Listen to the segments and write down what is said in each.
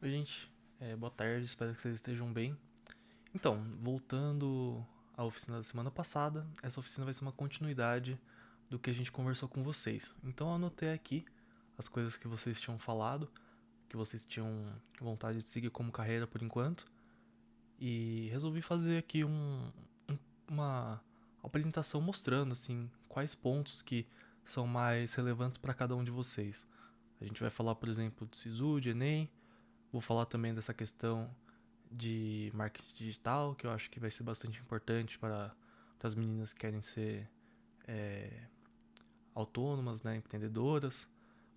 Oi, gente. Boa tarde, espero que vocês estejam bem. Então, voltando à oficina da semana passada, essa oficina vai ser uma continuidade do que a gente conversou com vocês. Então, eu anotei aqui as coisas que vocês tinham falado, que vocês tinham vontade de seguir como carreira por enquanto, e resolvi fazer aqui uma apresentação mostrando assim quais pontos que são mais relevantes para cada um de vocês. A gente vai falar, por exemplo, de SISU, de Enem. Vou falar também dessa questão de marketing digital, que eu acho que vai ser bastante importante para as meninas que querem ser é, autônomas, né, empreendedoras.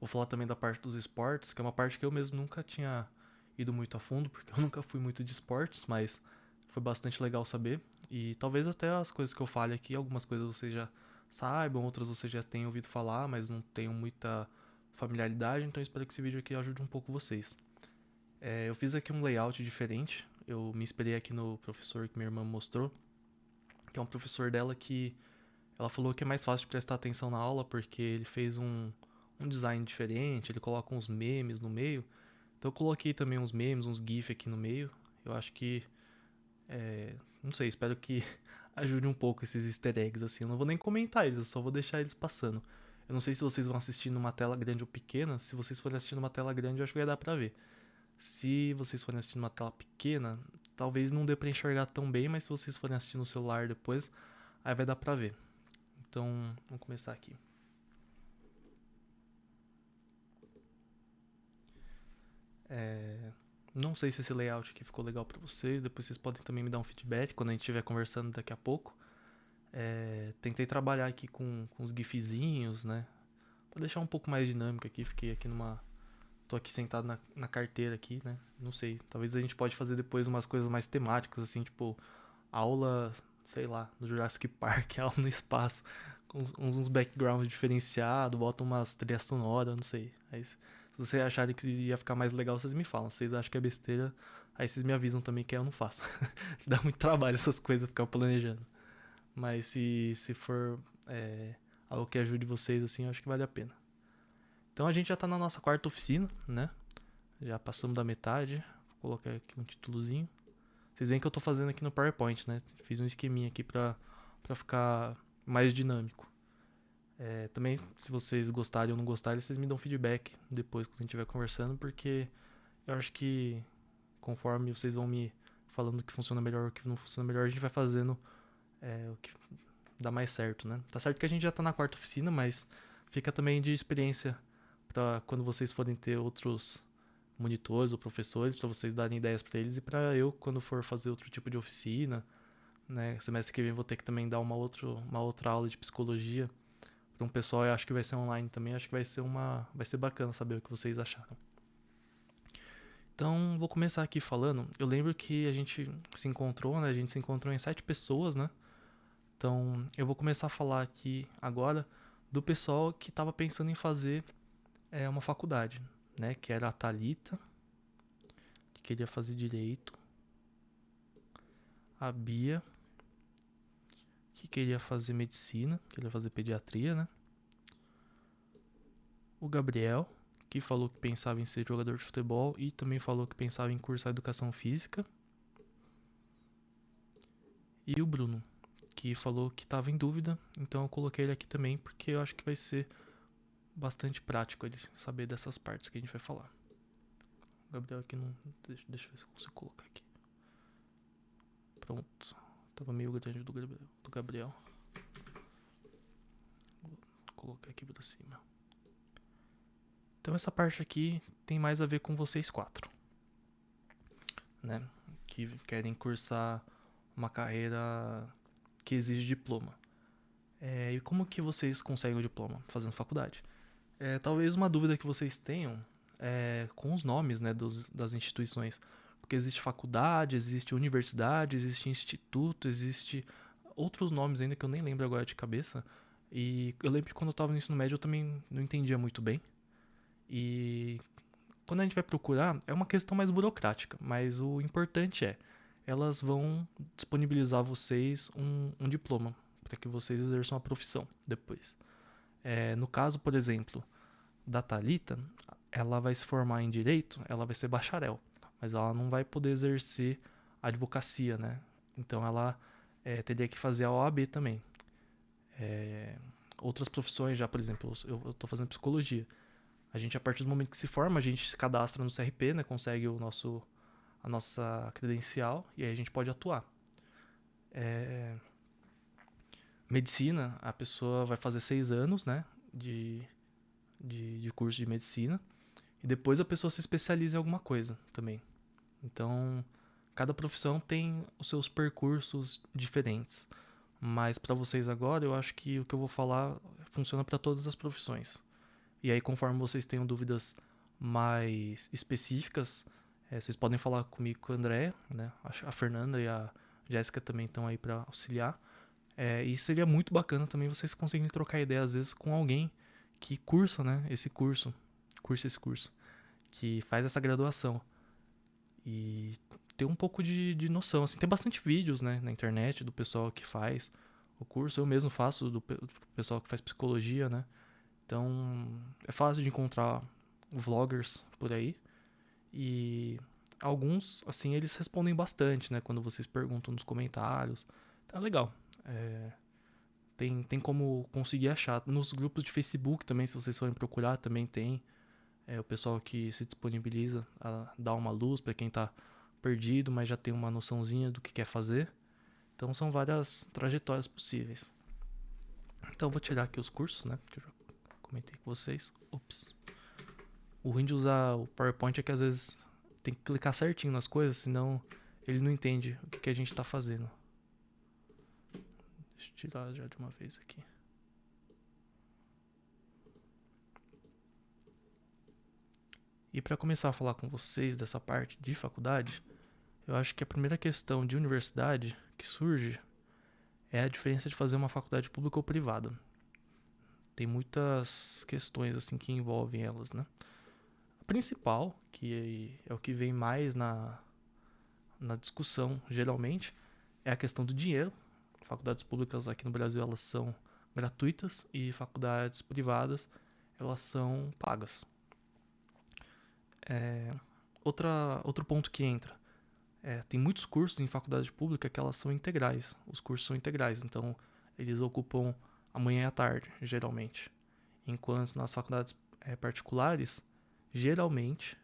Vou falar também da parte dos esportes, que é uma parte que eu mesmo nunca tinha ido muito a fundo, porque eu nunca fui muito de esportes, mas foi bastante legal saber. E talvez até as coisas que eu fale aqui, algumas coisas vocês já saibam, outras vocês já tenham ouvido falar, mas não tenham muita familiaridade, então eu espero que esse vídeo aqui ajude um pouco vocês. Eu fiz aqui um layout diferente. Eu me inspirei aqui no professor que minha irmã mostrou, que é um professor dela que ela falou que é mais fácil de prestar atenção na aula porque ele fez um design diferente, ele coloca uns memes no meio. Então eu coloquei também uns memes, uns GIF aqui no meio. Eu acho que, não sei, espero que ajude um pouco esses easter eggs assim. Eu não vou nem comentar eles, eu só vou deixar eles passando. Eu não sei se vocês vão assistir numa tela grande ou pequena. Se vocês forem assistir numa tela grande, eu acho que vai dar pra ver. Se vocês forem assistir numa tela pequena, talvez não dê pra enxergar tão bem, mas se vocês forem assistir no celular depois, aí vai dar pra ver. Então, vamos começar aqui. Não sei se esse layout aqui ficou legal pra vocês, depois vocês podem também me dar um feedback quando a gente estiver conversando daqui a pouco. Tentei trabalhar aqui com os gifzinhos, né? Pra deixar um pouco mais dinâmico aqui, fiquei aqui numa... Tô aqui sentado na carteira aqui, né? Não sei, talvez a gente pode fazer depois umas coisas mais temáticas, assim, tipo aula, sei lá, no Jurassic Park, aula no espaço, com uns backgrounds diferenciados, bota umas trilhas sonoras, não sei. Aí, se vocês acharem que ia ficar mais legal, vocês me falam. Se vocês acham que é besteira, aí vocês me avisam também que eu não faço. Dá muito trabalho essas coisas, ficar planejando. Mas se for algo que ajude vocês, assim, eu acho que vale a pena. Então a gente já tá na nossa quarta oficina, né? Já passamos da metade. Vou colocar aqui um títulozinho. Vocês veem que eu tô fazendo aqui no PowerPoint, né? Fiz um esqueminha aqui pra ficar mais dinâmico. Também, se vocês gostarem ou não gostarem, vocês me dão feedback depois quando a gente estiver conversando, porque eu acho que conforme vocês vão me falando o que funciona melhor ou o que não funciona melhor, a gente vai fazendo o que dá mais certo, né? Tá certo que a gente já tá na quarta oficina, mas fica também de experiência pra quando vocês forem ter outros monitores ou professores, para vocês darem ideias para eles e para eu, quando for fazer outro tipo de oficina, né? Semestre que vem vou ter que também dar uma outra aula de psicologia para um pessoal. Eu acho que vai ser online também. Acho que vai ser bacana saber o que vocês acharam. Então vou começar aqui falando. Eu lembro que a gente se encontrou, né? A gente se encontrou em 7 pessoas, né? Então eu vou começar a falar aqui agora do pessoal que estava pensando em fazer uma faculdade, né? Que era a Thalita, que queria fazer direito, a Bia, que queria fazer medicina, queria fazer pediatria, né? O Gabriel, que falou que pensava em ser jogador de futebol e também falou que pensava em cursar educação física. E o Bruno, que falou que estava em dúvida, então eu coloquei ele aqui também porque eu acho que vai ser bastante prático ele saber dessas partes que a gente vai falar. O Gabriel aqui não. Deixa eu ver se eu consigo colocar aqui. Pronto. Tava meio grande do Gabriel. Vou colocar aqui pra cima. Então essa parte aqui tem mais a ver com vocês quatro, né? Que querem cursar uma carreira que exige diploma. E como que vocês conseguem o diploma? Fazendo faculdade. Talvez uma dúvida que vocês tenham com os nomes, né, das instituições. Porque existe faculdade, existe universidade, existe instituto, existe outros nomes ainda que eu nem lembro agora de cabeça. E eu lembro que quando eu estava no ensino médio eu também não entendia muito bem. E quando a gente vai procurar, é uma questão mais burocrática, mas o importante elas vão disponibilizar a vocês um diploma para que vocês exerçam a profissão depois. No caso, por exemplo, da Thalita, ela vai se formar em direito, ela vai ser bacharel. mas ela não vai poder exercer a advocacia, né? Então ela teria que fazer a OAB também. Outras profissões já, por exemplo, eu tô fazendo psicologia. A gente, a partir do momento que se forma, a gente se cadastra no CRP, né? Consegue a nossa credencial e aí a gente pode atuar. Medicina, a pessoa vai fazer 6 anos, né? De curso de medicina. E depois a pessoa se especializa em alguma coisa também. Então, cada profissão tem os seus percursos diferentes. Mas para vocês agora, eu acho que o que eu vou falar funciona para todas as profissões. E aí, conforme vocês tenham dúvidas mais específicas, vocês podem falar comigo, com a Andrea, né? A Fernanda e a Jéssica também estão aí para auxiliar. E seria muito bacana também vocês conseguirem trocar ideia, às vezes, com alguém que cursa, né? Cursa esse curso, que faz essa graduação. E ter um pouco de noção, assim. Tem bastante vídeos, né, na internet do pessoal que faz o curso. Eu mesmo faço do pessoal que faz psicologia, né? Então, é fácil de encontrar vloggers por aí. E alguns, assim, eles respondem bastante, né? Quando vocês perguntam nos comentários. Então é legal. Tem como conseguir achar. Nos grupos de Facebook também, se vocês forem procurar, também tem o pessoal que se disponibiliza a dar uma luz para quem tá perdido, mas já tem uma noçãozinha do que quer fazer. Então são várias trajetórias possíveis. Então eu vou tirar aqui os cursos, né? Que eu já comentei com vocês. Ops. O ruim de usar o PowerPoint é que às vezes tem que clicar certinho nas coisas, senão ele não entende o que a gente tá fazendo. Deixa eu tirar já de uma vez aqui. E para começar a falar com vocês dessa parte de faculdade, eu acho que a primeira questão de universidade que surge é a diferença de fazer uma faculdade pública ou privada. Tem muitas questões assim que envolvem elas, né? A principal, que é o que vem mais na discussão geralmente, é a questão do dinheiro. Faculdades públicas aqui no Brasil elas são gratuitas e faculdades privadas elas são pagas. Outro ponto que entra tem muitos cursos em faculdade pública que elas são integrais. Os cursos são integrais, então eles ocupam a manhã e a tarde, geralmente. Enquanto nas faculdades particulares, geralmente,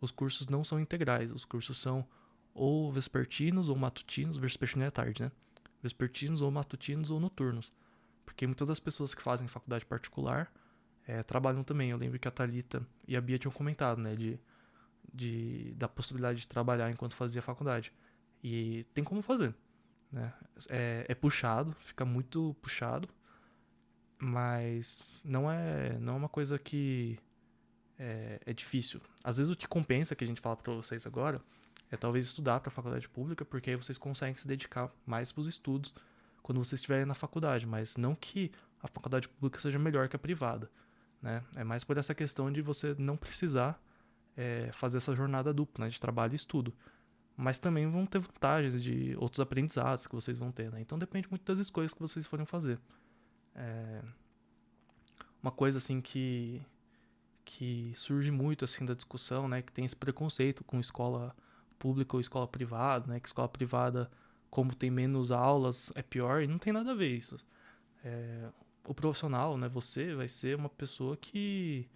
os cursos não são integrais. Os cursos são ou vespertinos ou matutinos. Vespertino é à tarde, né? Vespertinos ou matutinos ou noturnos. Porque muitas das pessoas que fazem faculdade particular trabalham também. Eu lembro que a Thalita e a Bia tinham comentado, né? Da possibilidade de trabalhar enquanto fazia faculdade. E tem como fazer, né? É puxado, fica muito puxado, mas não é uma coisa que é difícil. Às vezes o que compensa, que a gente fala pra vocês agora, é talvez estudar pra faculdade pública, porque aí vocês conseguem se dedicar mais pros estudos quando vocês estiverem na faculdade, mas não que a faculdade pública seja melhor que a privada, né? É mais por essa questão de você não precisar fazer essa jornada dupla, né, de trabalho e estudo. Mas também vão ter vantagens de outros aprendizados que vocês vão ter, né? Então depende muito das escolhas que vocês forem fazer. Uma coisa assim que surge muito assim da discussão, né, que tem esse preconceito com escola pública ou escola privada, né, que escola privada, como tem menos aulas, é pior, e não tem nada a ver isso. O profissional, né, você vai ser uma pessoa que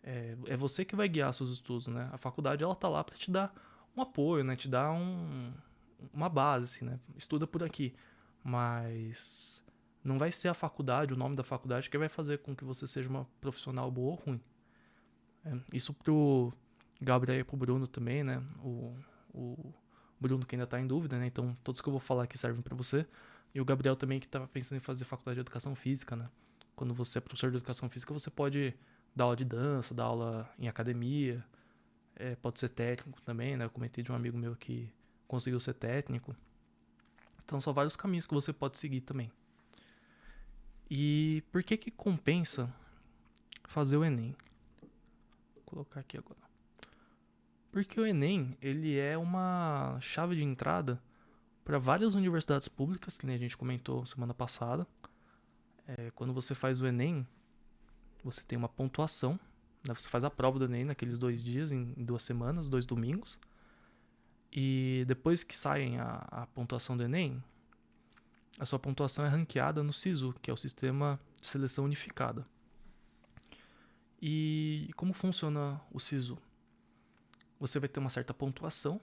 é você que vai guiar seus estudos, né? A faculdade ela tá lá para te dar um apoio, né? Te dar uma base, assim, né? Estuda por aqui, mas não vai ser a faculdade, o nome da faculdade que vai fazer com que você seja uma profissional boa ou ruim. Isso pro Gabriel e pro Bruno também, né? O Bruno que ainda tá em dúvida, né? Então todos que eu vou falar aqui servem para você. E o Gabriel também que tá pensando em fazer faculdade de educação física, né? Quando você é professor de educação física, você pode dar aula de dança, dar aula em academia, pode ser técnico também, né? Eu comentei de um amigo meu que conseguiu ser técnico. Então são vários caminhos que você pode seguir também. E por que compensa fazer o Enem? Vou colocar aqui agora. Porque o Enem, ele é uma chave de entrada para várias universidades públicas, que nem a gente comentou semana passada. Quando você faz o Enem, você tem uma pontuação, né? Você faz a prova do Enem naqueles 2 dias, em 2 semanas, 2 domingos. E depois que saem a pontuação do Enem, a sua pontuação é ranqueada no SISU, que é o Sistema de Seleção Unificada. E como funciona o SISU? Você vai ter uma certa pontuação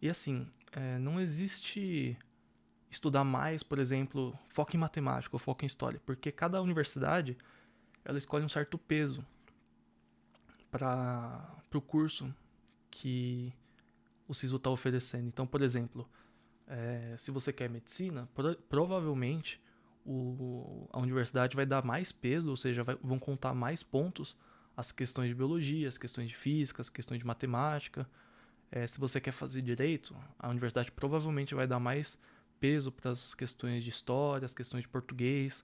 e assim, não existe estudar mais, por exemplo, foco em matemática ou foco em história, porque cada universidade ela escolhe um certo peso para o curso que o SISU está oferecendo. Então, por exemplo, se você quer medicina, provavelmente a universidade vai dar mais peso, ou seja, vão contar mais pontos as questões de biologia, as questões de física, as questões de matemática. Se você quer fazer direito, a universidade provavelmente vai dar mais peso para as questões de história, as questões de português.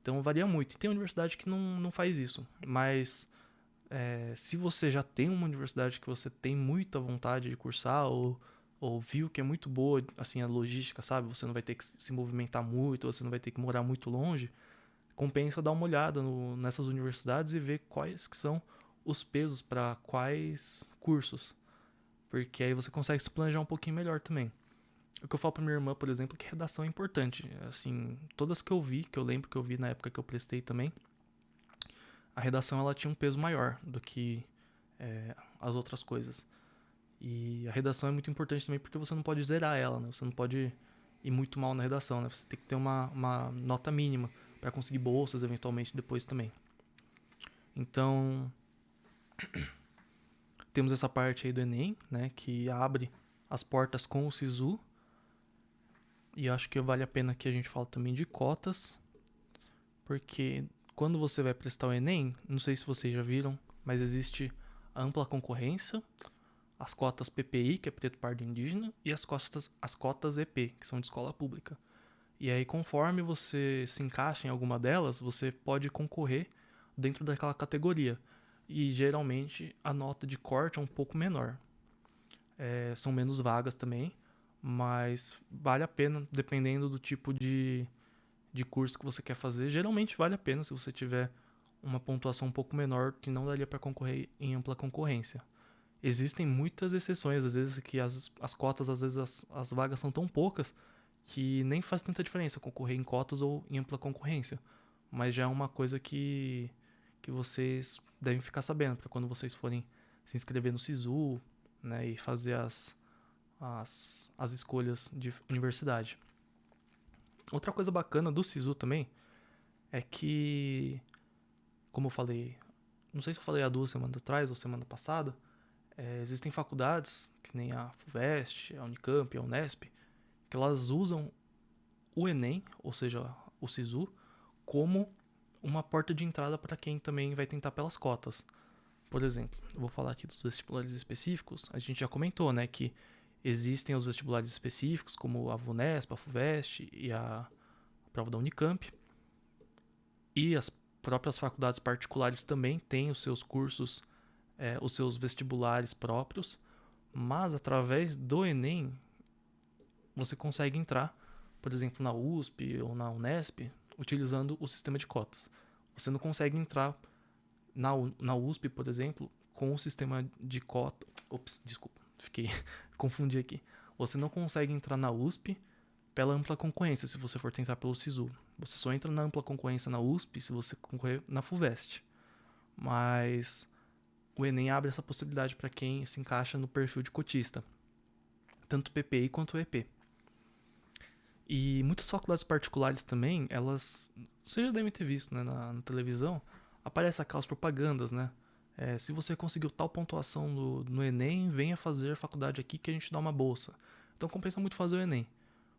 Então varia muito. E tem universidade que não faz isso. Mas se você já tem uma universidade que você tem muita vontade de cursar ou viu que é muito boa assim, a logística, sabe? Você não vai ter que se movimentar muito, você não vai ter que morar muito longe. Compensa dar uma olhada nessas universidades e ver quais que são os pesos para quais cursos. Porque aí você consegue se planejar um pouquinho melhor também. O que eu falo pra minha irmã, por exemplo, é que redação é importante. Assim, todas que eu vi, que eu lembro que eu vi na época que eu prestei também, a redação ela tinha um peso maior do que as outras coisas. E a redação é muito importante também porque você não pode zerar ela, né? Você não pode ir muito mal na redação, né? Você tem que ter uma nota mínima para conseguir bolsas eventualmente depois também. Então, temos essa parte aí do Enem, né? Que abre as portas com o SISU. E acho que vale a pena que a gente fale também de cotas, porque quando você vai prestar o Enem, não sei se vocês já viram, mas existe a ampla concorrência, as cotas PPI, que é Preto Pardo Indígena, e as cotas EP, que são de escola pública. E aí, conforme você se encaixa em alguma delas, você pode concorrer dentro daquela categoria. E geralmente a nota de corte é um pouco menor. São menos vagas também, mas vale a pena, dependendo do tipo de curso que você quer fazer. Geralmente vale a pena se você tiver uma pontuação um pouco menor que não daria para concorrer em ampla concorrência. Existem muitas exceções, às vezes que as cotas, às vezes as vagas são tão poucas que nem faz tanta diferença concorrer em cotas ou em ampla concorrência. Mas já é uma coisa que vocês devem ficar sabendo para quando vocês forem se inscrever no SISU, né, e fazer as escolhas de universidade. Outra coisa bacana do SISU também é que, como eu falei, não sei se eu falei há 2 semanas atrás ou semana passada, existem faculdades, que nem a FUVEST, a Unicamp, a Unesp, que elas usam o Enem, ou seja, o SISU, como uma porta de entrada para quem também vai tentar pelas cotas. Por exemplo, eu vou falar aqui dos vestibulares específicos. A gente já comentou, né, que existem os vestibulares específicos, como a VUNESP, a FUVEST e a prova da Unicamp. E as próprias faculdades particulares também têm os seus cursos, os seus vestibulares próprios. Mas através do Enem, você consegue entrar, por exemplo, na USP ou na Unesp, utilizando o sistema de cotas. Você não consegue entrar na USP, por exemplo, com o sistema de cota. Ops, desculpa, confundi aqui. Você não consegue entrar na USP pela ampla concorrência se você for tentar pelo SISU. Você só entra na ampla concorrência na USP se você concorrer na FUVEST. Mas o Enem abre essa possibilidade para quem se encaixa no perfil de cotista, tanto PPI quanto EP. E muitas faculdades particulares também, elas, você já deve ter visto, né, na televisão, aparecem aquelas propagandas, né? Se você conseguiu tal pontuação no Enem, venha fazer faculdade aqui que a gente dá uma bolsa. Então compensa muito fazer o Enem,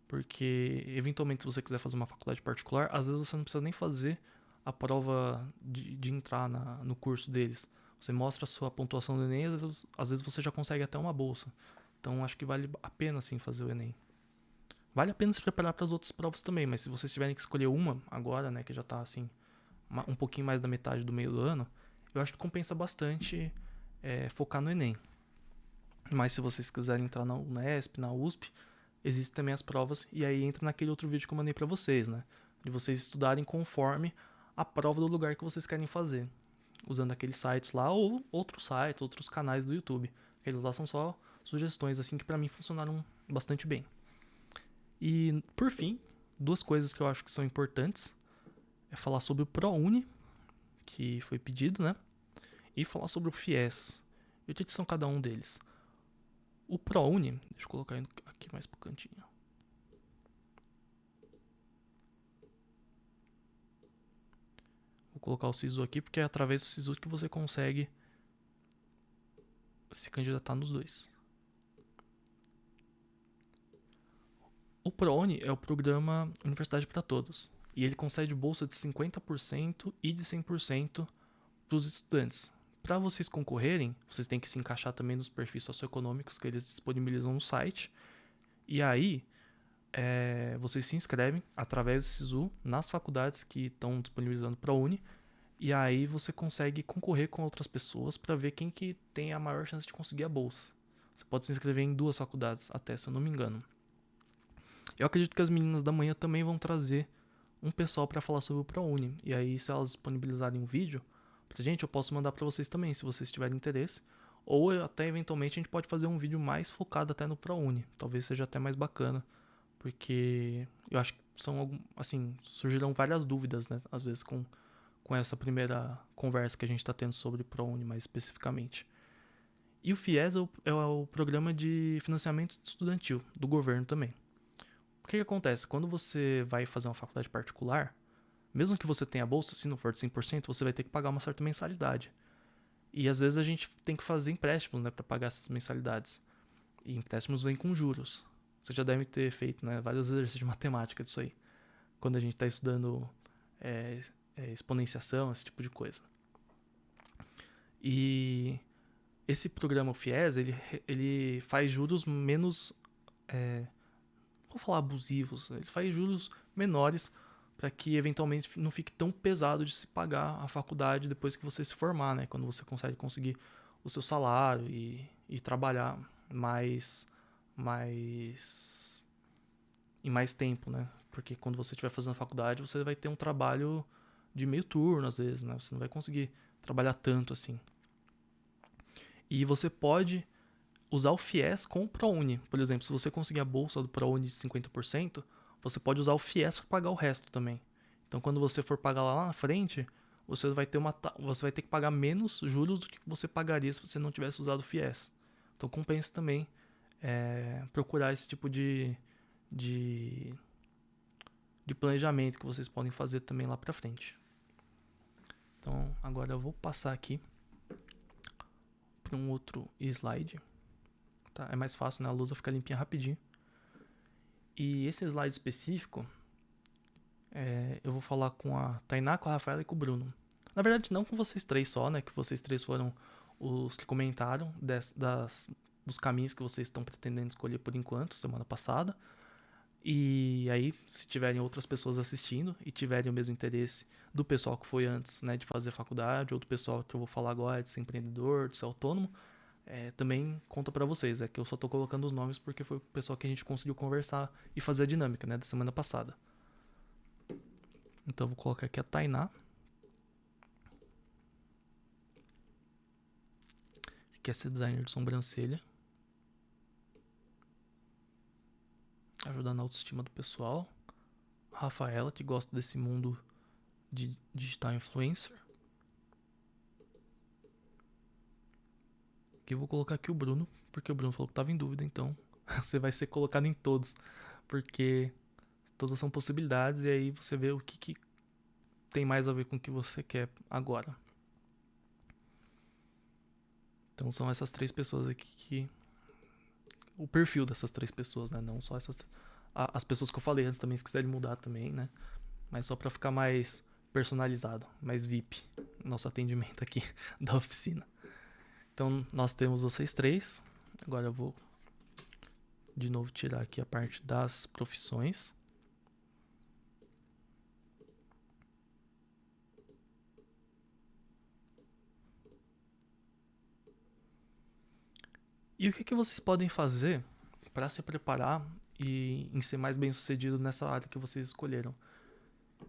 porque eventualmente se você quiser fazer uma faculdade particular, às vezes você não precisa nem fazer a prova de entrar no curso deles. Você mostra a sua pontuação do Enem e às vezes você já consegue até uma bolsa. Então acho que vale a pena sim fazer o Enem. Vale a pena se preparar para as outras provas também, mas se vocês tiverem que escolher uma agora, né, que já tá assim, um pouquinho mais da metade do meio do ano, eu acho que compensa bastante focar no Enem. Mas se vocês quiserem entrar na Unesp, na USP, existem também as provas, e aí entra naquele outro vídeo que eu mandei para vocês, né, de vocês estudarem conforme a prova do lugar que vocês querem fazer, usando aqueles sites lá ou outros sites, outros canais do YouTube. Eles lá são só sugestões assim que pra mim funcionaram bastante bem. E por fim, duas coisas que eu acho que são importantes é falar sobre o ProUni, que foi pedido, né? E falar sobre o FIES. E o que são cada um deles? O ProUni, deixa eu colocar aqui mais pro cantinho. Vou colocar o SISU aqui porque é através do SISU que você consegue se candidatar nos dois. O ProUni é o programa Universidade para Todos. E ele concede bolsa de 50% e de 100% para os estudantes. Para vocês concorrerem, vocês têm que se encaixar também nos perfis socioeconômicos que eles disponibilizam no site. E aí, vocês se inscrevem através do SISU nas faculdades que estão disponibilizando para a Uni. E aí você consegue concorrer com outras pessoas para ver quem que tem a maior chance de conseguir a bolsa. Você pode se inscrever em 2 faculdades, até se eu não me engano. Eu acredito que as meninas da manhã também vão trazer um pessoal para falar sobre o ProUni. E aí, se elas disponibilizarem um vídeo pra gente, eu posso mandar para vocês também, se vocês tiverem interesse. Ou até eventualmente a gente pode fazer um vídeo mais focado até no ProUni. Talvez seja até mais bacana, porque eu acho que surgirão várias dúvidas, né? Às vezes com essa primeira conversa que a gente está tendo sobre ProUni mais especificamente. E o FIES é o programa de financiamento estudantil do governo também. O que acontece? Quando você vai fazer uma faculdade particular, mesmo que você tenha bolsa, se não for de 100%, você vai ter que pagar uma certa mensalidade. E às vezes a gente tem que fazer empréstimos, né, para pagar essas mensalidades. E empréstimos vêm com juros. Você já deve ter feito, né, vários exercícios de matemática disso aí. Quando a gente está estudando exponenciação, esse tipo de coisa. E esse programa FIES, ele faz juros menos, não vou falar abusivos, ele faz juros menores para que eventualmente não fique tão pesado de se pagar a faculdade depois que você se formar, né? Quando você conseguir o seu salário e trabalhar em mais tempo, né? Porque quando você estiver fazendo a faculdade, você vai ter um trabalho de meio turno, às vezes, né? Você não vai conseguir trabalhar tanto assim. E você pode usar o FIES com o ProUni. Por exemplo, se você conseguir a bolsa do ProUni de 50%, você pode usar o FIES para pagar o resto também. Então, quando você for pagar lá na frente, você vai ter que pagar menos juros do que você pagaria se você não tivesse usado o FIES. Então, compensa também procurar esse tipo de planejamento que vocês podem fazer também lá para frente. Então, agora eu vou passar aqui para um outro slide. Tá? É mais fácil, né? A lousa fica limpinha rapidinho. E esse slide específico, eu vou falar com a Tainá, com a Rafaela e com o Bruno. Na verdade, não com vocês três só, né? Que vocês três foram os que comentaram dos caminhos que vocês estão pretendendo escolher por enquanto, semana passada. E aí, se tiverem outras pessoas assistindo e tiverem o mesmo interesse do pessoal que foi antes, né, de fazer faculdade, ou do pessoal que eu vou falar agora, de ser empreendedor, de ser autônomo, também conta pra vocês. É que eu só tô colocando os nomes porque foi o pessoal que a gente conseguiu conversar e fazer a dinâmica, né, da semana passada. Então, eu vou colocar aqui a Tainá, que quer ser designer de sobrancelha, ajudar na autoestima do pessoal. A Rafaela, que gosta desse mundo de digital influencer. E eu vou colocar aqui o Bruno, porque o Bruno falou que estava em dúvida, então você vai ser colocado em todos, porque todas são possibilidades e aí você vê o que tem mais a ver com o que você quer agora. Então são essas 3 pessoas aqui o perfil dessas 3 pessoas, né? Não só as pessoas que eu falei antes também, se quiserem mudar também, né? Mas só para ficar mais personalizado, mais VIP, nosso atendimento aqui da oficina. Então nós temos vocês 3. Agora eu vou de novo tirar aqui a parte das profissões. E o que vocês podem fazer para se preparar e em ser mais bem sucedido nessa área que vocês escolheram?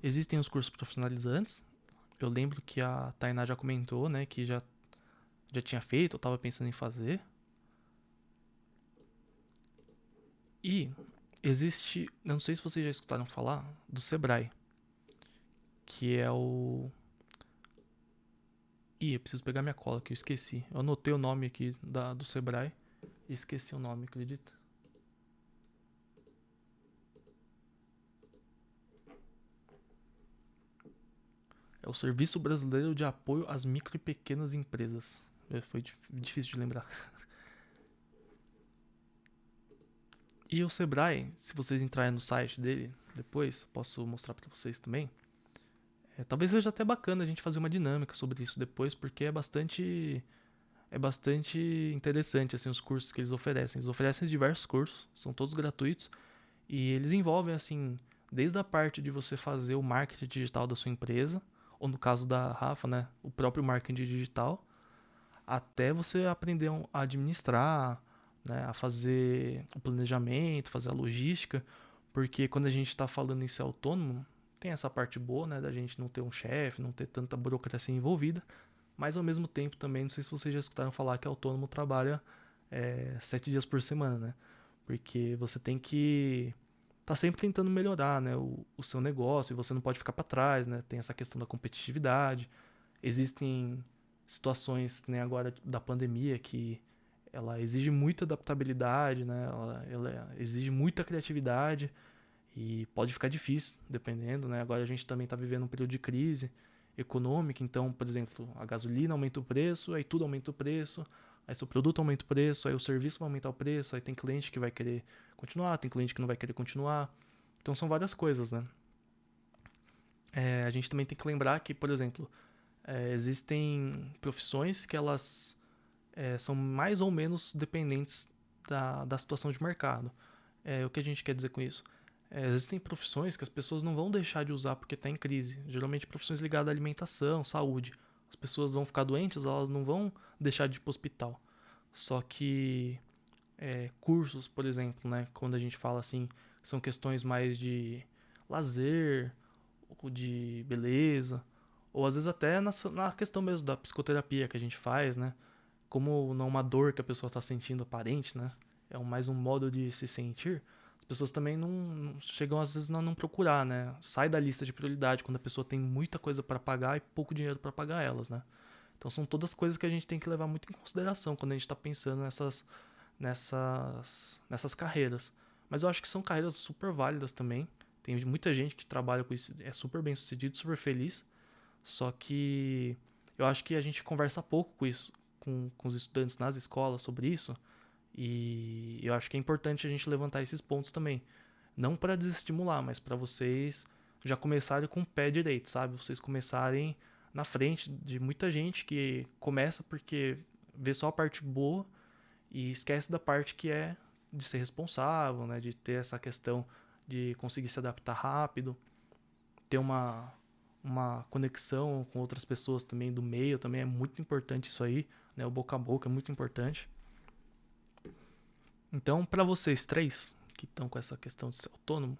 Existem os cursos profissionalizantes. Eu lembro que a Tainá já comentou, né, que já tinha feito, eu estava pensando em fazer. E existe, eu não sei se vocês já escutaram falar do Sebrae, que é o... Ih, eu preciso pegar minha cola que eu esqueci. Eu anotei o nome aqui do Sebrae e esqueci o nome, acredita? É o Serviço Brasileiro de Apoio às Micro e Pequenas Empresas. Foi difícil de lembrar. E o Sebrae, se vocês entrarem no site dele depois, posso mostrar para vocês também. Talvez seja até bacana a gente fazer uma dinâmica sobre isso depois, porque é bastante interessante assim os cursos que eles oferecem. Eles oferecem diversos cursos, são todos gratuitos e eles envolvem assim desde a parte de você fazer o marketing digital da sua empresa, ou no caso da Rafa, né, o próprio marketing digital, até você aprender a administrar, né, a fazer o planejamento, fazer a logística, porque quando a gente está falando em ser autônomo, tem essa parte boa, né, da gente não ter um chefe, não ter tanta burocracia envolvida, mas ao mesmo tempo também, não sei se vocês já escutaram falar que autônomo trabalha 7 dias por semana, né? Porque você tem que tá sempre tentando melhorar, né, o seu negócio e você não pode ficar para trás, né? Tem essa questão da competitividade. Existem situações, né, agora da pandemia que ela exige muita adaptabilidade, né? Ela exige muita criatividade e pode ficar difícil, dependendo, né? Agora a gente também está vivendo um período de crise econômica, então, por exemplo, a gasolina aumenta o preço, aí tudo aumenta o preço, aí seu produto aumenta o preço, aí o serviço vai aumentar o preço, aí tem cliente que vai querer continuar, tem cliente que não vai querer continuar. Então são várias coisas, né? A gente também tem que lembrar que, por exemplo, existem profissões que elas são mais ou menos dependentes da situação de mercado. O que a gente quer dizer com isso? Existem profissões que as pessoas não vão deixar de usar porque está em crise. Geralmente profissões ligadas à alimentação, saúde. As pessoas vão ficar doentes, elas não vão deixar de ir para o hospital. Só que cursos, por exemplo, né, quando a gente fala assim, são questões mais de lazer, ou de beleza, ou às vezes até na questão mesmo da psicoterapia que a gente faz, né? Como não uma dor que a pessoa está sentindo aparente, né? Mais um modo de se sentir. As pessoas também não chegam às vezes a não procurar, né? Sai da lista de prioridade quando a pessoa tem muita coisa para pagar e pouco dinheiro para pagar elas, né? Então são todas coisas que a gente tem que levar muito em consideração quando a gente está pensando nessas carreiras. Mas eu acho que são carreiras super válidas também. Tem muita gente que trabalha com isso, é super bem sucedido, super feliz. Só que eu acho que a gente conversa pouco com isso, com os estudantes nas escolas sobre isso. E eu acho que é importante a gente levantar esses pontos também. Não para desestimular, mas para vocês já começarem com o pé direito, sabe? Vocês começarem na frente de muita gente que começa porque vê só a parte boa e esquece da parte que é de ser responsável, né? De ter essa questão de conseguir se adaptar rápido, ter uma conexão com outras pessoas também do meio, também é muito importante isso aí, né? O boca a boca é muito importante. Então, para vocês três que estão com essa questão de ser autônomo,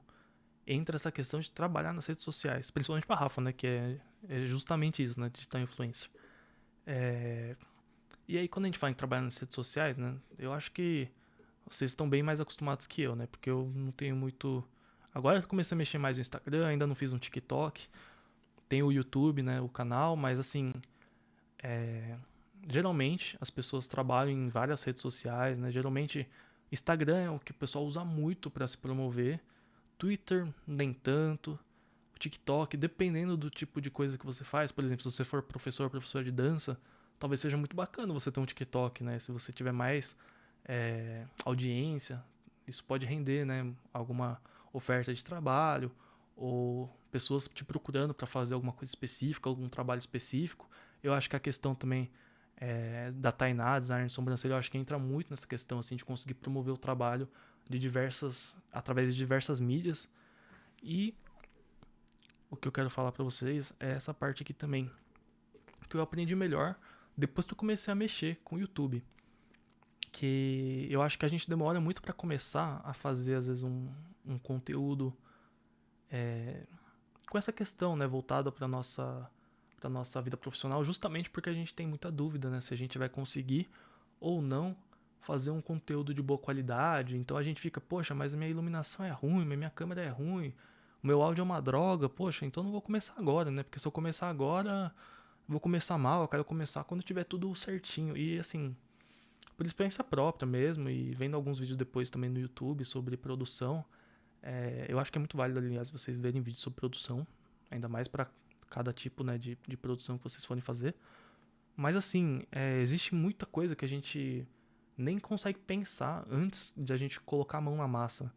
entra essa questão de trabalhar nas redes sociais, principalmente para Rafa, né? Que é justamente isso, né? Digital influencer. E aí, quando a gente fala em trabalhar nas redes sociais, né? Eu acho que vocês estão bem mais acostumados que eu, né? Porque eu não tenho muito. Agora eu comecei a mexer mais no Instagram, ainda não fiz um TikTok. Tem o YouTube, né? O canal, mas assim. Geralmente as pessoas trabalham em várias redes sociais, né? Geralmente Instagram é o que o pessoal usa muito para se promover. Twitter, nem tanto. O TikTok, dependendo do tipo de coisa que você faz. Por exemplo, se você for professor de dança, talvez seja muito bacana você ter um TikTok, né? Se você tiver mais audiência, isso pode render, né? Alguma oferta de trabalho ou pessoas te procurando para fazer alguma coisa específica, algum trabalho específico. Eu acho que a questão também da Tainá, design de sobrancelha, eu acho que entra muito nessa questão assim de conseguir promover o trabalho através de diversas mídias. E o que eu quero falar para vocês é essa parte aqui também, que eu aprendi melhor depois que eu comecei a mexer com o YouTube. Que eu acho que a gente demora muito para começar a fazer, às vezes, um conteúdo com essa questão, né, voltada para nossa vida profissional, justamente porque a gente tem muita dúvida, né, se a gente vai conseguir ou não fazer um conteúdo de boa qualidade. Então a gente fica, poxa, mas a minha iluminação é ruim, minha câmera é ruim, o meu áudio é uma droga, poxa, então não vou começar agora, né? Porque se eu começar agora, vou começar mal, eu quero começar quando tiver tudo certinho. E assim, por experiência própria mesmo, e vendo alguns vídeos depois também no YouTube sobre produção, eu acho que é muito válido, aliás, vocês verem vídeos sobre produção, ainda mais para cada tipo, né, de produção que vocês forem fazer. Mas assim, existe muita coisa que a gente nem consegue pensar antes de a gente colocar a mão na massa.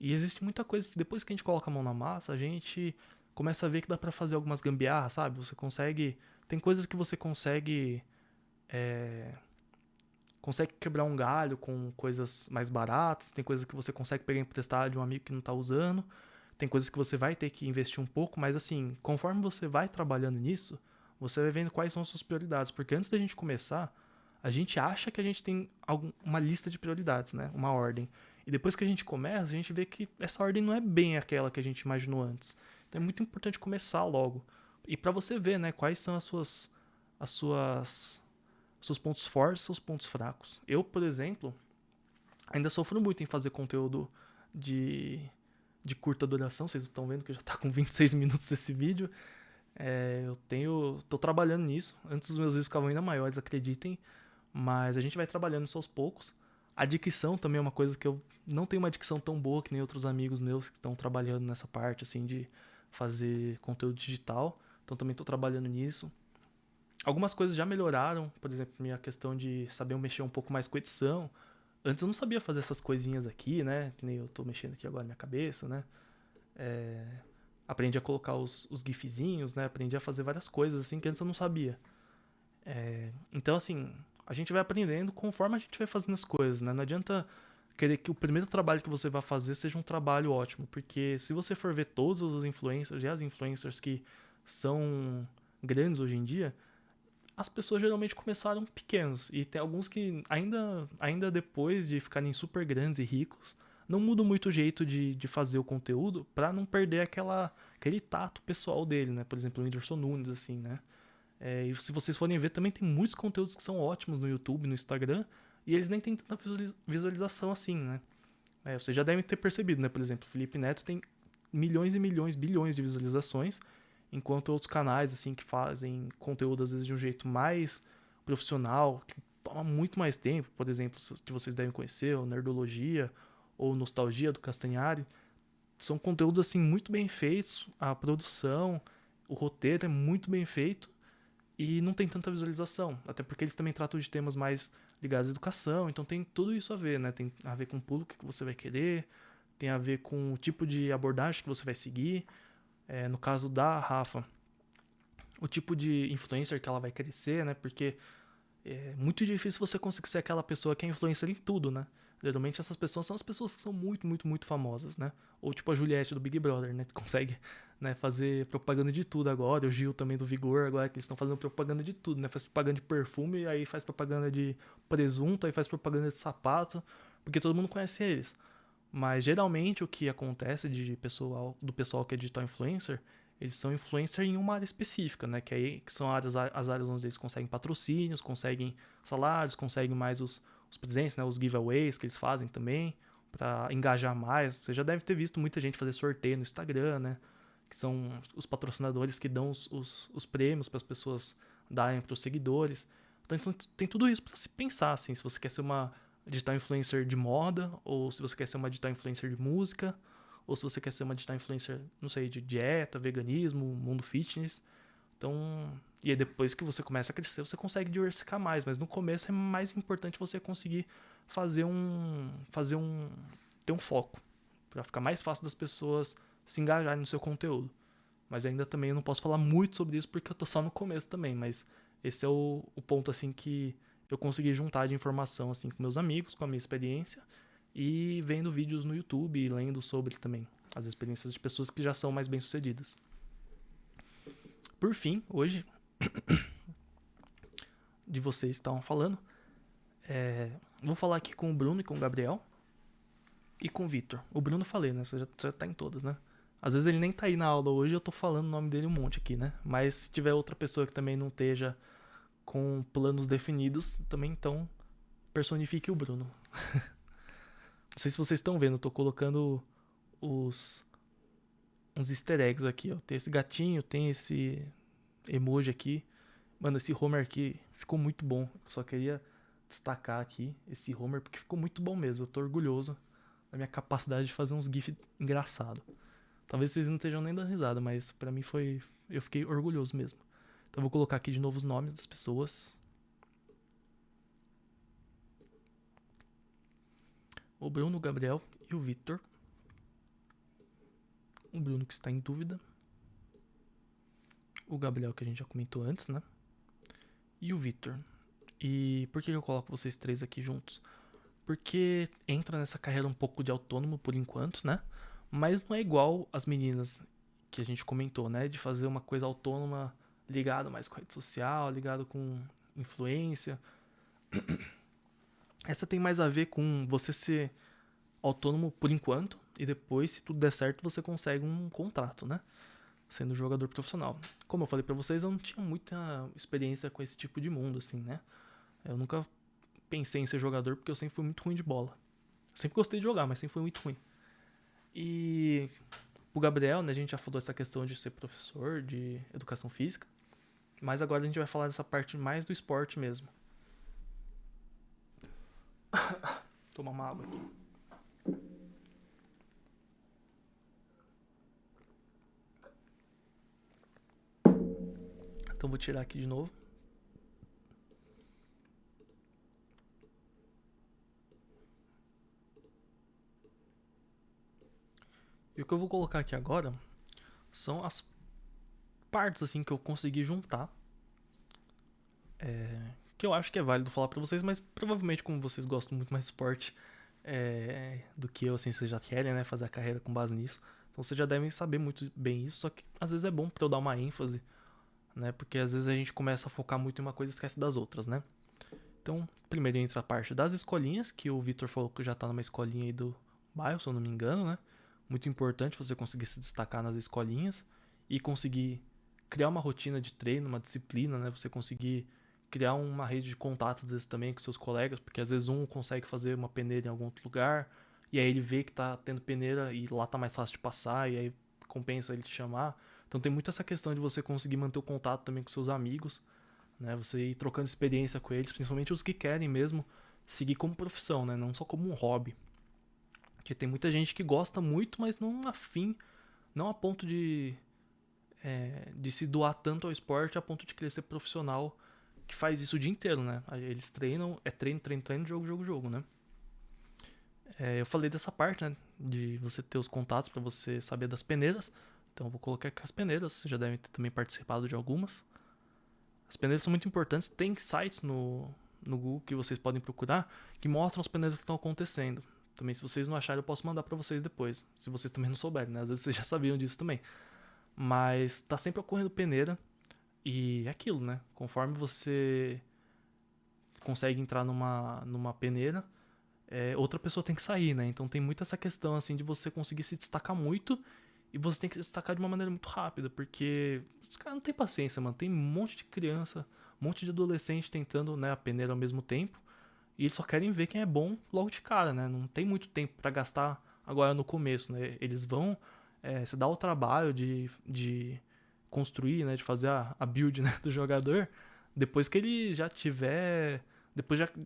E existe muita coisa que depois que a gente coloca a mão na massa, a gente começa a ver que dá pra fazer algumas gambiarras, sabe? Você consegue. Tem coisas que você consegue. Consegue quebrar um galho com coisas mais baratas, tem coisas que você consegue pegar emprestado de um amigo que não tá usando, tem coisas que você vai ter que investir um pouco, mas assim, conforme você vai trabalhando nisso, você vai vendo quais são as suas prioridades, porque antes da gente começar, a gente acha que a gente tem uma lista de prioridades, né? Uma ordem. E depois que a gente começa, a gente vê que essa ordem não é bem aquela que a gente imaginou antes. Então é muito importante começar logo. E para você ver, né, quais são as suas seus pontos fortes e seus pontos fracos. Eu, por exemplo, ainda sofro muito em fazer conteúdo de, de curta duração. Vocês estão vendo que já está com 26 minutos esse vídeo. Tô trabalhando nisso. Antes os meus vídeos ficavam ainda maiores, acreditem. Mas a gente vai trabalhando isso aos poucos. A dicção também é uma coisa que eu não tenho uma dicção tão boa que nem outros amigos meus que estão trabalhando nessa parte assim de fazer conteúdo digital. Então também estou trabalhando nisso. Algumas coisas já melhoraram, por exemplo, minha questão de saber mexer um pouco mais com edição. Antes eu não sabia fazer essas coisinhas aqui, né? Que nem eu tô mexendo aqui agora na minha cabeça, né? Aprendi a colocar os gifzinhos, né? Aprendi a fazer várias coisas assim que antes eu não sabia. Então, assim, a gente vai aprendendo conforme a gente vai fazendo as coisas, né? Não adianta querer que o primeiro trabalho que você vai fazer seja um trabalho ótimo, porque se você for ver todos os influencers e as influencers que são grandes hoje em dia, as pessoas geralmente começaram pequenos. E tem alguns que, ainda depois de ficarem super grandes e ricos, não mudam muito o jeito de fazer o conteúdo para não perder aquele tato pessoal dele, né? Por exemplo, o Whindersson Nunes, assim, né? E se vocês forem ver, também tem muitos conteúdos que são ótimos no YouTube, no Instagram, e eles nem têm tanta visualização assim, né? Vocês já devem ter percebido, né? Por exemplo, o Felipe Neto tem milhões e milhões, bilhões de visualizações, enquanto outros canais assim que fazem conteúdo às vezes de um jeito mais profissional, que toma muito mais tempo, por exemplo, que vocês devem conhecer, o Nerdologia ou Nostalgia do Castanhari, são conteúdos assim muito bem feitos, a produção, o roteiro é muito bem feito e não tem tanta visualização, até porque eles também tratam de temas mais ligados à educação, então tem tudo isso a ver, né? Tem a ver com o público que você vai querer, tem a ver com o tipo de abordagem que você vai seguir. No caso da Rafa, o tipo de influencer que ela vai crescer, né? Porque é muito difícil você conseguir ser aquela pessoa que é influencer em tudo, né? Geralmente essas pessoas são as pessoas que são muito, muito, muito famosas, né? Ou tipo a Juliette do Big Brother, né? Que consegue, né, fazer propaganda de tudo agora. O Gil também do Vigor, agora que eles estão fazendo propaganda de tudo, né? Faz propaganda de perfume, aí faz propaganda de presunto, aí faz propaganda de sapato, porque todo mundo conhece eles. Mas geralmente o que acontece do pessoal que é digital influencer, eles são influencer em uma área específica, né? Que são as áreas onde eles conseguem patrocínios, conseguem salários, conseguem mais os presentes, né? Os giveaways que eles fazem também, para engajar mais. Você já deve ter visto muita gente fazer sorteio no Instagram, né? Que são os patrocinadores que dão os prêmios para as pessoas darem para os seguidores. Então tem tudo isso para se pensar, assim, se você quer ser uma digital influencer de moda, ou se você quer ser uma digital influencer de música, ou se você quer ser uma digital influencer, não sei, de dieta, veganismo, mundo fitness. Então, e aí depois que você começa a crescer, você consegue diversificar mais, mas no começo é mais importante você conseguir ter um foco, para ficar mais fácil das pessoas se engajarem no seu conteúdo. Mas ainda também eu não posso falar muito sobre isso porque eu tô só no começo também, mas esse é o ponto assim que eu consegui juntar de informação assim com meus amigos, com a minha experiência e vendo vídeos no YouTube e lendo sobre também as experiências de pessoas que já são mais bem-sucedidas. Por fim, hoje, de vocês estavam falando, vou falar aqui com o Bruno e com o Gabriel e com o Vitor. O Bruno falei, né? Você já tá em todas, né? Às vezes ele nem tá aí na aula hoje, eu tô falando o nome dele um monte aqui, né? Mas se tiver outra pessoa que também não esteja com planos definidos, também então personifique o Bruno. Não sei se vocês estão vendo, eu tô colocando uns easter eggs aqui, ó. Tem esse gatinho, tem esse emoji aqui. Mano, esse Homer aqui ficou muito bom. Eu só queria destacar aqui esse Homer porque ficou muito bom mesmo. Eu tô orgulhoso da minha capacidade de fazer uns GIFs engraçados. Talvez vocês não estejam nem dando risada, mas pra mim foi... Eu fiquei orgulhoso mesmo. Então eu vou colocar aqui de novo os nomes das pessoas. O Bruno, o Gabriel e o Victor. O Bruno que está em dúvida. O Gabriel que a gente já comentou antes, né? E o Victor. E por que eu coloco vocês três aqui juntos? Porque entra nessa carreira um pouco de autônomo por enquanto, né? Mas não é igual as meninas que a gente comentou, né? De fazer uma coisa autônoma ligado mais com rede social, ligado com influência. Essa tem mais a ver com você ser autônomo por enquanto e depois, se tudo der certo, você consegue um contrato, né? Sendo jogador profissional. Como eu falei pra vocês, eu não tinha muita experiência com esse tipo de mundo, assim, né? Eu nunca pensei em ser jogador porque eu sempre fui muito ruim de bola. Sempre gostei de jogar, mas sempre fui muito ruim. E o Gabriel, né, a gente já falou essa questão de ser professor de educação física, mas agora a gente vai falar dessa parte mais do esporte mesmo. Tomar uma água aqui. Então vou tirar aqui de novo. E o que eu vou colocar aqui agora são as partes assim que eu consegui juntar. Que eu acho que é válido falar pra vocês, mas provavelmente como vocês gostam muito mais de esporte do que eu, assim, vocês já querem, né, fazer a carreira com base nisso. Então vocês já devem saber muito bem isso, só que às vezes é bom pra eu dar uma ênfase, né, porque às vezes a gente começa a focar muito em uma coisa e esquece das outras, né. Então, primeiro entra a parte das escolinhas, que o Victor falou que já tá numa escolinha aí do bairro, se eu não me engano, né. Muito importante você conseguir se destacar nas escolinhas e conseguir criar uma rotina de treino, uma disciplina, né, você conseguir criar uma rede de contatos às vezes também com seus colegas, porque às vezes um consegue fazer uma peneira em algum outro lugar, e aí ele vê que tá tendo peneira e lá tá mais fácil de passar, e aí compensa ele te chamar. Então tem muito essa questão de você conseguir manter o contato também com seus amigos, né? Você ir trocando experiência com eles, principalmente os que querem mesmo seguir como profissão, né? Não só como um hobby. Porque tem muita gente que gosta muito, mas não afim, não a ponto de se doar tanto ao esporte a ponto de querer ser profissional que faz isso o dia inteiro, né? Eles treinam, treino, treino, treino, jogo, jogo, jogo, né? Eu falei dessa parte, né? De você ter os contatos para você saber das peneiras. Então eu vou colocar aqui as peneiras, vocês já devem ter também participado de algumas. As peneiras são muito importantes, tem sites no Google que vocês podem procurar que mostram as peneiras que estão acontecendo. Também, se vocês não acharem, eu posso mandar para vocês depois, se vocês também não souberem, né? Às vezes vocês já sabiam disso também. Mas tá sempre ocorrendo peneira. E é aquilo, né? Conforme você consegue entrar numa peneira, outra pessoa tem que sair, né? Então tem muito essa questão, assim, de você conseguir se destacar muito e você tem que se destacar de uma maneira muito rápida, porque os caras não tem paciência, mano. Tem um monte de criança, um monte de adolescente tentando, né, a peneira ao mesmo tempo e eles só querem ver quem é bom logo de cara, né? Não tem muito tempo pra gastar agora no começo, né? Eles vão se dar o trabalho de construir, né, de fazer a build, né, do jogador, depois que ele já tiver,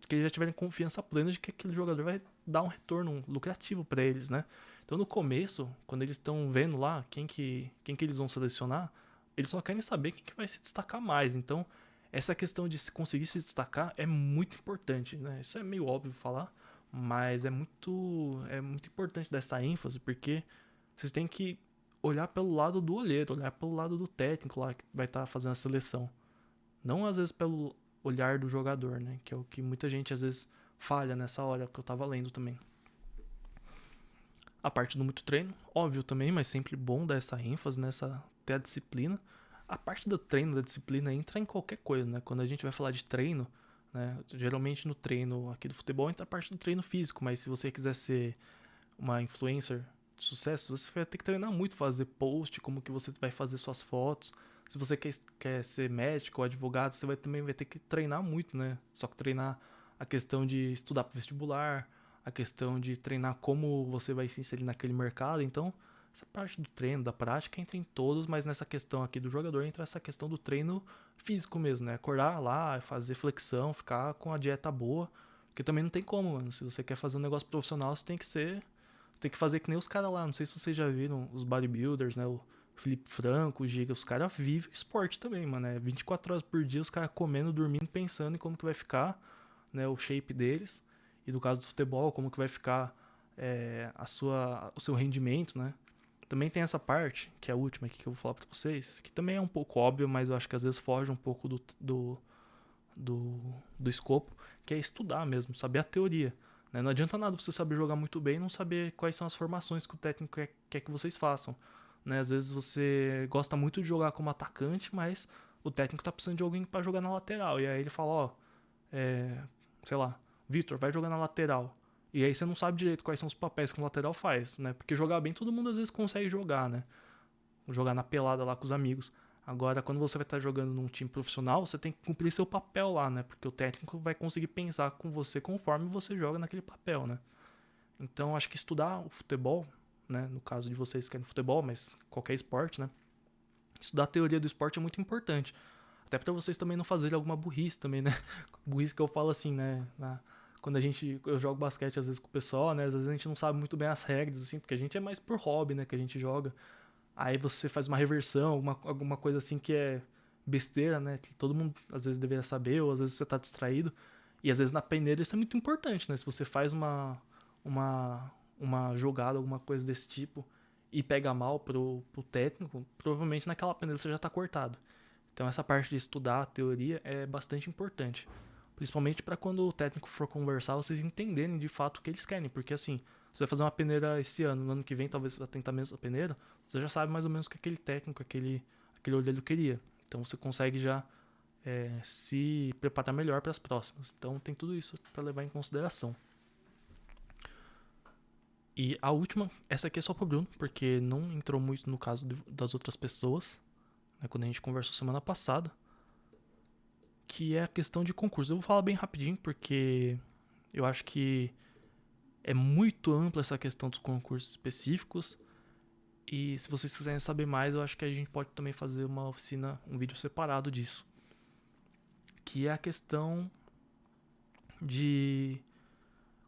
que eles já tiverem confiança plena de que aquele jogador vai dar um retorno lucrativo para eles, né? Então no começo, quando eles estão vendo lá quem que eles vão selecionar, eles só querem saber quem que vai se destacar mais. Então essa questão de conseguir se destacar é muito importante, né? Isso é meio óbvio falar, mas é muito importante dar essa ênfase, porque vocês têm que olhar pelo lado do olheiro, olhar pelo lado do técnico lá que vai estar fazendo a seleção. Não às vezes pelo olhar do jogador, né? Que é o que muita gente às vezes falha nessa hora que eu tava lendo também. A parte do muito treino, óbvio também, mas sempre bom dar essa ênfase nessa ter a disciplina. A parte do treino, da disciplina entra em qualquer coisa, né? Quando a gente vai falar de treino, né? Geralmente no treino aqui do futebol entra a parte do treino físico, mas se você quiser ser uma influencer de sucesso, você vai ter que treinar muito, fazer post, como que você vai fazer suas fotos. Se você quer ser médico ou advogado, você também vai ter que treinar muito, né? Só que treinar a questão de estudar para vestibular, a questão de treinar como você vai se inserir naquele mercado. Então, essa parte do treino, da prática, entra em todos, mas nessa questão aqui do jogador entra essa questão do treino físico mesmo, né? Acordar lá, fazer flexão, ficar com a dieta boa, porque também não tem como, mano. Se você quer fazer um negócio profissional, você tem que ser. Você tem que fazer que nem os caras lá. Não sei se vocês já viram os bodybuilders, né? O Felipe Franco, o Giga, os caras vivem esporte também, mano. 24 horas por dia, os caras comendo, dormindo, pensando em como que vai ficar, né? O shape deles. E no caso do futebol, como que vai ficar o seu rendimento, né? Também tem essa parte, que é a última aqui que eu vou falar pra vocês, que também é um pouco óbvio, mas eu acho que às vezes foge um pouco do escopo, que é estudar mesmo, saber a teoria. Né? Não adianta nada você saber jogar muito bem e não saber quais são as formações que o técnico quer que vocês façam. Né? Às vezes você gosta muito de jogar como atacante, mas o técnico tá precisando de alguém para jogar na lateral. E aí ele fala, ó, sei lá, Vitor, vai jogar na lateral. E aí você não sabe direito quais são os papéis que o lateral faz, né? Porque jogar bem todo mundo às vezes consegue jogar, né? Jogar na pelada lá com os amigos. Agora, quando você vai estar jogando num time profissional, você tem que cumprir seu papel lá, né? Porque o técnico vai conseguir pensar com você conforme você joga naquele papel, né? Então, acho que estudar o futebol, né? No caso de vocês que querem futebol, mas qualquer esporte, né? Estudar a teoria do esporte é muito importante. Até para vocês também não fazerem alguma burrice também, né? Burrice que eu falo assim, né? Quando eu jogo basquete às vezes com o pessoal, né? Às vezes a gente não sabe muito bem as regras, assim, porque a gente é mais por hobby, né? Que a gente joga. Aí você faz uma reversão, alguma coisa assim que é besteira, né? Que todo mundo às vezes deveria saber, ou às vezes você tá distraído. E às vezes na peneira isso é muito importante, né? Se você faz uma, uma jogada, alguma coisa desse tipo, e pega mal pro técnico, provavelmente naquela peneira você já tá cortado. Então essa parte de estudar a teoria é bastante importante. Principalmente para quando o técnico for conversar, vocês entenderem de fato o que eles querem. Porque assim, você vai fazer uma peneira esse ano, no ano que vem talvez você vai tentar menos a peneira, você já sabe mais ou menos o que aquele técnico, aquele olheiro queria. Então você consegue já se preparar melhor para as próximas. Então tem tudo isso para levar em consideração. E a última, essa aqui é só pro Bruno, porque não entrou muito no caso das outras pessoas, né, quando a gente conversou semana passada, que é a questão de concurso. Eu vou falar bem rapidinho, porque eu acho que é muito ampla essa questão dos concursos específicos. E se vocês quiserem saber mais, eu acho que a gente pode também fazer uma oficina, um vídeo separado disso. Que é a questão de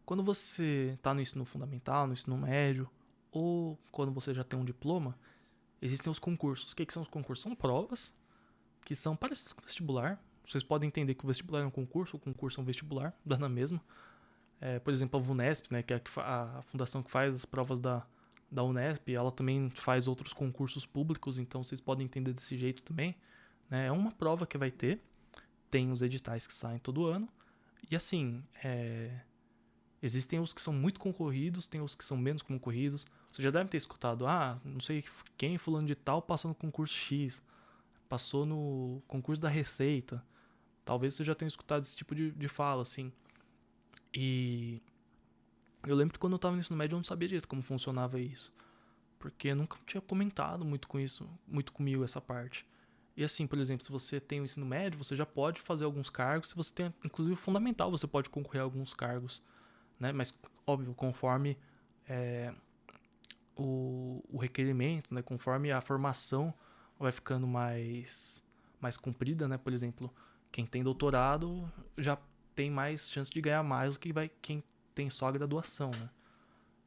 quando você está no ensino fundamental, no ensino médio, ou quando você já tem um diploma, existem os concursos. O que são os concursos? São provas que são para vestibular. Vocês podem entender que o vestibular é um concurso, o concurso é um vestibular, dá na mesma. Por exemplo, a VUNESP, né, que é a fundação que faz as provas da Unesp, ela também faz outros concursos públicos, então vocês podem entender desse jeito também. Né? É uma prova que vai ter, tem os editais que saem todo ano, e assim, existem os que são muito concorridos, tem os que são menos concorridos. Você já deve ter escutado, não sei quem, fulano de tal, passou no concurso X, passou no concurso da Receita. Talvez você já tenha escutado esse tipo de fala, assim. E eu lembro que quando eu tava no ensino médio eu não sabia direito como funcionava isso. Porque eu nunca tinha comentado muito com isso, muito comigo essa parte. E assim, por exemplo, se você tem o ensino médio, você já pode fazer alguns cargos. Se você tem, inclusive, o fundamental, você pode concorrer a alguns cargos. Né? Mas, óbvio, conforme o requerimento, né? Conforme a formação vai ficando mais comprida, né? Por exemplo, quem tem doutorado já tem mais chance de ganhar mais do que quem tem só a graduação, né?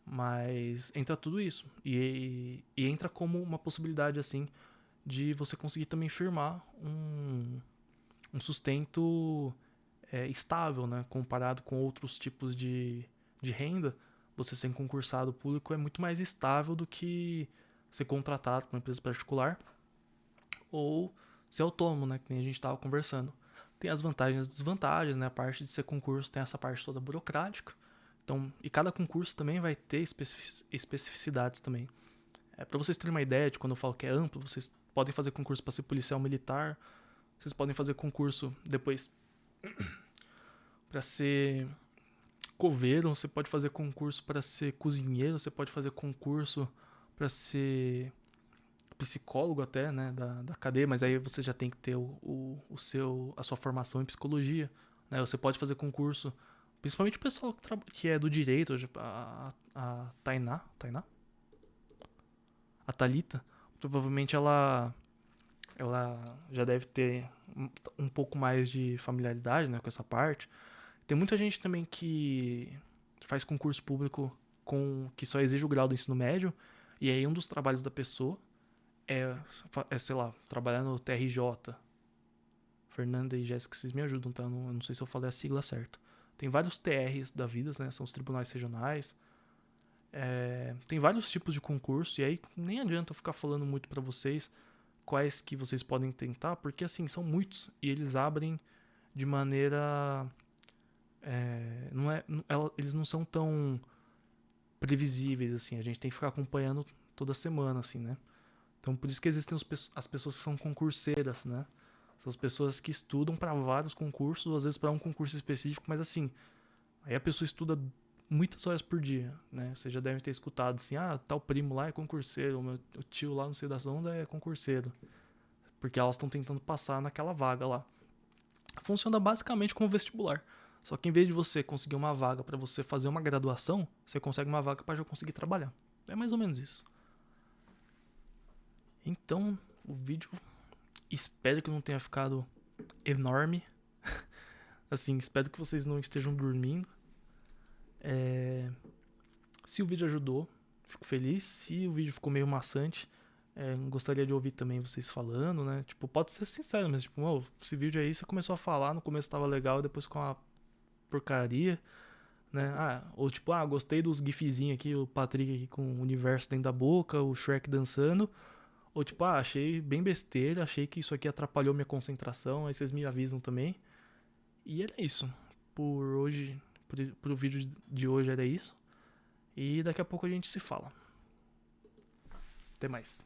Mas entra tudo isso. E entra como uma possibilidade, assim, de você conseguir também firmar um sustento estável, né? Comparado com outros tipos de renda, você ser concursado público é muito mais estável do que ser contratado por uma empresa particular ou ser autônomo, né? Que nem a gente estava conversando. Tem as vantagens e as desvantagens, né? A parte de ser concurso tem essa parte toda burocrática. Então, e cada concurso também vai ter especificidades também. Para vocês terem uma ideia de quando eu falo que é amplo, vocês podem fazer concurso para ser policial militar, vocês podem fazer concurso depois para ser coveiro, você pode fazer concurso para ser cozinheiro, você pode fazer concurso para ser psicólogo até, né, da cadeia, mas aí você já tem que ter a sua formação em psicologia, né? Você pode fazer concurso Principalmente o pessoal que é do direito, tipo, a Tainá, Tainá? A Thalita, provavelmente ela já deve ter um pouco mais de familiaridade, né, com essa parte. Tem muita gente também que faz concurso público que só exige o grau do ensino médio, e aí um dos trabalhos da pessoa sei lá, trabalhar no TRJ. Fernanda e Jéssica, vocês me ajudam, tá? Eu não sei se eu falei a sigla certo. Tem vários TRs da vida, né? São os tribunais regionais. Tem vários tipos de concurso, e aí nem adianta eu ficar falando muito pra vocês quais que vocês podem tentar, porque assim, são muitos, e eles abrem de maneira. Não é, eles não são tão previsíveis, assim. A gente tem que ficar acompanhando toda semana, assim, né? Então por isso que existem as pessoas que são concurseiras, né? São as pessoas que estudam para vários concursos, às vezes para um concurso específico, mas assim, aí a pessoa estuda muitas horas por dia, né? Você já deve ter escutado assim, tal primo lá é concurseiro, o tio lá não sei das ondas é concurseiro. Porque elas estão tentando passar naquela vaga lá. Funciona basicamente como vestibular. Só que em vez de você conseguir uma vaga para você fazer uma graduação, você consegue uma vaga para já conseguir trabalhar. É mais ou menos isso. Então, o vídeo espero que não tenha ficado enorme. Assim, espero que vocês não estejam dormindo. Se o vídeo ajudou, fico feliz. Se o vídeo ficou meio maçante, gostaria de ouvir também vocês falando, né? Tipo, pode ser sincero, mas tipo, esse vídeo aí você começou a falar, no começo tava legal, depois ficou uma porcaria, né? Ou tipo, gostei dos gifzinhos aqui, o Patrick aqui com o universo dentro da boca, o Shrek dançando. Ou tipo, achei bem besteira, achei que isso aqui atrapalhou minha concentração, aí vocês me avisam também. E era isso. Por hoje, pro vídeo de hoje era isso. E daqui a pouco a gente se fala. Até mais.